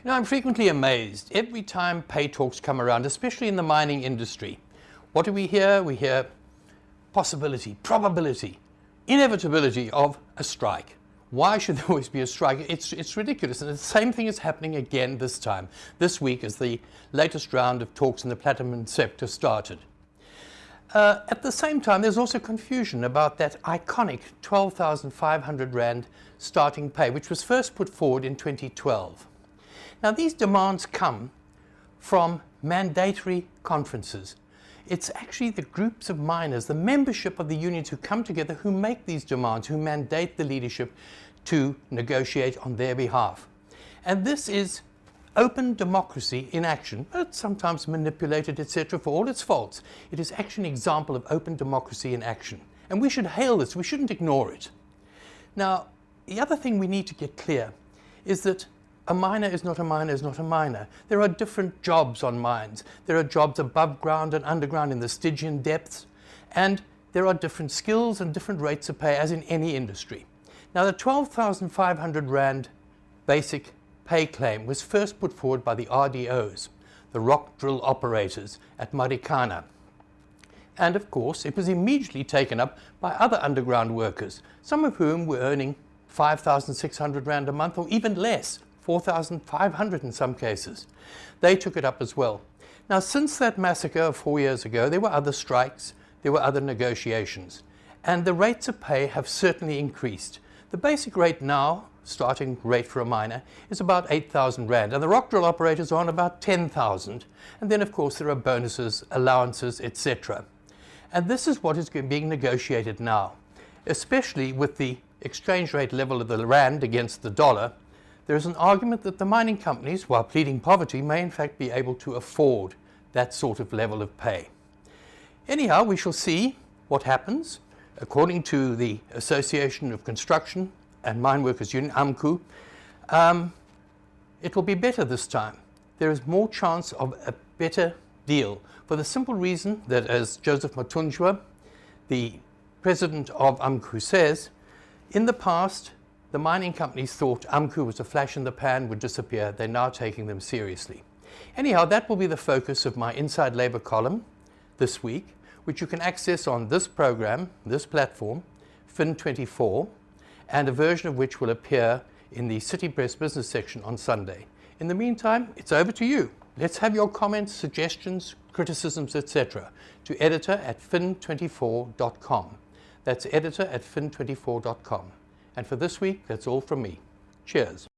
I'm frequently amazed every time pay talks come around, especially in the mining industry. What do we hear? We hear possibility, probability, inevitability of a strike. Why should there always be a strike? It's ridiculous. And the same thing is happening again this week as the latest round of talks in the platinum sector started. At the same time, there's also confusion about that iconic 12,500 Rand starting pay, which was first put forward in 2012. Now, these demands come from mandatory conferences. It's actually the groups of miners, the membership of the unions who come together, who make these demands, who mandate the leadership to negotiate on their behalf. And this is open democracy in action, but sometimes manipulated, etc., for all its faults. It is actually an example of open democracy in action. And we should hail this. We shouldn't ignore it. Now, the other thing we need to get clear is that a miner is not a miner is not a miner. There are different jobs on mines. There are jobs above ground and underground in the Stygian depths, and there are different skills and different rates of pay as in any industry. Now, the 12,500 Rand basic pay claim was first put forward by the RDOs, the rock drill operators at Marikana. And of course, it was immediately taken up by other underground workers, some of whom were earning 5,600 Rand a month or even less, 4,500 in some cases. They took it up as well. Now, since that massacre of 4 years ago, there were other strikes, there were other negotiations, and the rates of pay have certainly increased. The basic rate now, starting rate for a miner, is about 8,000 Rand, and the rock drill operators are on about 10,000. And then, of course, there are bonuses, allowances, etc. And this is what is being negotiated now, especially with the exchange rate level of the Rand against the dollar. There is an argument that the mining companies, while pleading poverty, may in fact be able to afford that sort of level of pay. Anyhow, we shall see what happens. According to the Association of Construction and Mine Workers Union, AMCU, it will be better this time. There is more chance of a better deal for the simple reason that, as Joseph Matunjwa, the president of AMCU, says, in the past, the mining companies thought AMCU was a flash in the pan, would disappear. They're now taking them seriously. Anyhow, that will be the focus of my Inside Labour column this week, which you can access on this program, this platform, Fin24, and a version of which will appear in the City Press business section on Sunday. In the meantime, it's over to you. Let's have your comments, suggestions, criticisms, etc. to editor@fin24.com. That's editor@fin24.com. And for this week, that's all from me. Cheers.